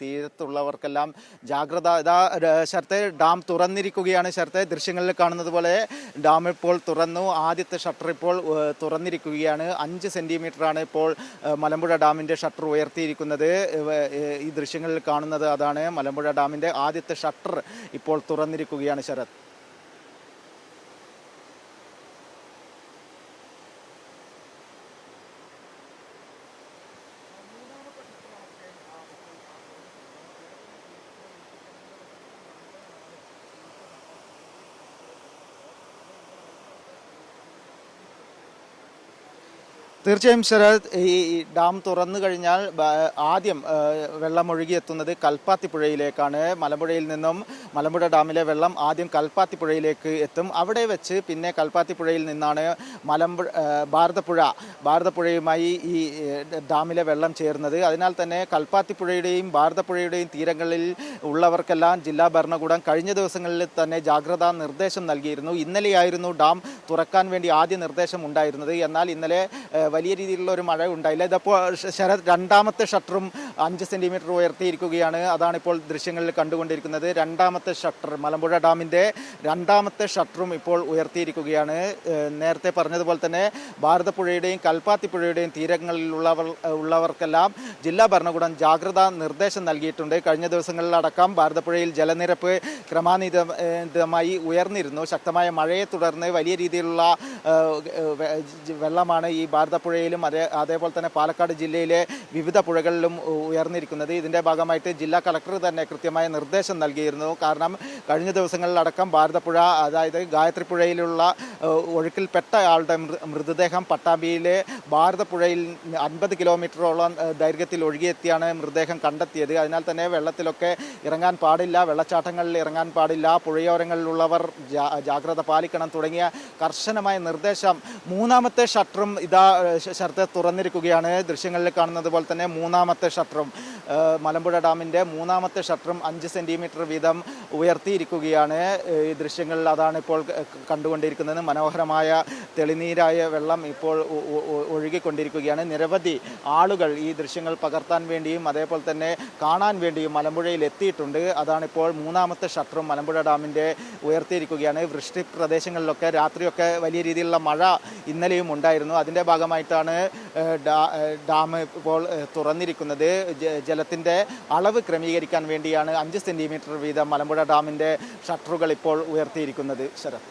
തീരത്തുള്ളവർക്കെല്ലാം ജാഗ്രത. ശരത്തെ ഡാം തുറന്നിരിക്കുകയാണ്. ശരത്തെ ദൃശ്യങ്ങളിൽ കാണുന്നത് പോലെ ഡാം ഇപ്പോൾ തുറന്നു. ആദ്യത്തെ ഷട്ടർ ഇപ്പോൾ തുറന്നിരിക്കുകയാണ്. 5 സെൻറ്റിമീറ്ററാണ് ഇപ്പോൾ മലമ്പുഴ ഡാമിൻ്റെ ഷട്ടർ ഉയർത്തിയിരിക്കുന്നത്. ഈ ദൃശ്യങ്ങളിൽ കാണുന്നത് അതാണ്. മലമ്പുഴ ഡാമിൻ്റെ ആദ്യത്തെ ഷട്ടർ ഇപ്പോൾ തുറന്നിരിക്കുകയാണ് ശരത്. തീർച്ചയായും ശരത്, ഈ ഡാം തുറന്നു കഴിഞ്ഞാൽ ആദ്യം വെള്ളം ഒഴുകിയെത്തുന്നത് കൽപ്പാത്തിപ്പുഴയിലേക്കാണ്. മലമ്പുഴയിൽ നിന്നും മലമ്പുഴ ഡാമിലെ വെള്ളം ആദ്യം കൽപ്പാത്തിപ്പുഴയിലേക്ക് എത്തും. അവിടെ വെച്ച് പിന്നെ കൽപ്പാത്തിപ്പുഴയിൽ നിന്നാണ് ഭാരതപ്പുഴയുമായി ഈ ഡാമിലെ വെള്ളം ചേർന്നത്. അതിനാൽ തന്നെ കൽപ്പാത്തിപ്പുഴയുടെയും ഭാരതപ്പുഴയുടെയും തീരങ്ങളിൽ ഉള്ളവർക്കെല്ലാം ജില്ലാ ഭരണകൂടം കഴിഞ്ഞ ദിവസങ്ങളിൽ തന്നെ ജാഗ്രതാ നിർദ്ദേശം നൽകിയിരുന്നു. ഇന്നലെയായിരുന്നു ഡാം തുറക്കാൻ വേണ്ടി ആദ്യ നിർദ്ദേശം ഉണ്ടായിരുന്നത്. എന്നാൽ ഇന്നലെ വലിയ രീതിയിലുള്ള ഒരു മഴ ഉണ്ടായില്ല. ഇതിപ്പോൾ ശരത് രണ്ടാമത്തെ ഷട്ടറും 5 സെൻറ്റിമീറ്റർ ഉയർത്തിയിരിക്കുകയാണ്. അതാണിപ്പോൾ ദൃശ്യങ്ങളിൽ കണ്ടുകൊണ്ടിരിക്കുന്നത്. രണ്ടാമത്തെ ഷട്ടർ, മലമ്പുഴ ഡാമിൻ്റെ രണ്ടാമത്തെ ഷട്ടറും ഇപ്പോൾ ഉയർത്തിയിരിക്കുകയാണ്. നേരത്തെ പറഞ്ഞതുപോലെ തന്നെ ഭാരതപ്പുഴയുടെയും കൽപ്പാത്തിപ്പുഴയുടെയും തീരങ്ങളിലുള്ളവർക്കെല്ലാം ജില്ലാ ഭരണകൂടം ജാഗ്രതാ നിർദ്ദേശം നൽകിയിട്ടുണ്ട്. കഴിഞ്ഞ ദിവസങ്ങളിലടക്കം ഭാരതപ്പുഴയിൽ ജലനിരപ്പ് ക്രമാതീതമായി ഉയർന്നിരുന്നു. ശക്തമായ മഴയെ തുടർന്ന് വലിയ രീതിയിലുള്ള വെള്ളമാണ് ഈ ഭാരതപ്പുഴയിലും അതേപോലെ തന്നെ പാലക്കാട് ജില്ലയിലെ വിവിധ പുഴകളിലും ഉയർന്നിരിക്കുന്നത്. ഇതിൻ്റെ ഭാഗമായിട്ട് ജില്ലാ കളക്ടർ തന്നെ കൃത്യമായ നിർദ്ദേശം നൽകിയിരുന്നു. കാരണം കഴിഞ്ഞ ദിവസങ്ങളിലടക്കം ഭാരതപ്പുഴ, അതായത് ഗായത്രിപ്പുഴയിലുള്ള ഒഴുക്കിൽപ്പെട്ട ആളുടെ മൃതദേഹം പട്ടാമ്പിയിലെ ഭാരതപ്പുഴയിൽ 50 കിലോമീറ്ററോളം ദൈർഘ്യത്തിൽ ഒഴുകിയെത്തിയാണ് മൃതദേഹം കണ്ടെത്തിയത്. അതിനാൽ തന്നെ വെള്ളത്തിലൊക്കെ ഇറങ്ങാൻ പാടില്ല, വെള്ളച്ചാട്ടങ്ങളിൽ ഇറങ്ങാൻ പാടില്ല, പുഴയോരങ്ങളിലുള്ളവർ ജാഗ്രത പാലിക്കണം തുടങ്ങിയ കർശനമായ നിർദ്ദേശം. മൂന്നാമത്തെ ഷട്ടറും ഇതാ ഷട്ടർ തുറന്നിരിക്കുകയാണ്. ദൃശ്യങ്ങളിൽ കാണുന്നത് പോലെ തന്നെ മൂന്നാമത്തെ ഷട്ടറും മലമ്പുഴ ഡാമിൻ്റെ മൂന്നാമത്തെ ഷട്ടറും 5 സെൻറ്റിമീറ്റർ വീതം ഉയർത്തിയിരിക്കുകയാണ്. ഈ ദൃശ്യങ്ങളിൽ അതാണ് ഇപ്പോൾ കണ്ടുകൊണ്ടിരിക്കുന്നത്. മനോഹരമായ തെളിനീരായ വെള്ളം ഇപ്പോൾ ഒഴുകിക്കൊണ്ടിരിക്കുകയാണ്. നിരവധി ആളുകൾ ഈ ദൃശ്യങ്ങൾ പകർത്താൻ വേണ്ടിയും അതേപോലെ തന്നെ കാണാൻ വേണ്ടിയും മലമ്പുഴയിൽ എത്തിയിട്ടുണ്ട്. അതാണിപ്പോൾ മൂന്നാമത്തെ ഷട്ടറും മലമ്പുഴ ഡാമിൻ്റെ ഉയർത്തിയിരിക്കുകയാണ്. വൃഷ്ടി പ്രദേശങ്ങളിലൊക്കെ രാത്രിയൊക്കെ വലിയ രീതിയിലുള്ള മഴ ഇന്നലെയും ഉണ്ടായിരുന്നു. അതിൻ്റെ ഭാഗമായിട്ടാണ് ഡാം ഇപ്പോൾ തുറന്നിരിക്കുന്നത്. ജലത്തിൻ്റെ അളവ് ക്രമീകരിക്കാൻ വേണ്ടിയാണ് 5 സെൻറ്റിമീറ്റർ വീതം മലമ്പുഴ ഡാമിൻ്റെ ഷട്ടറുകൾ ഇപ്പോൾ ഉയർത്തിയിരിക്കുന്നത്. ശരത്.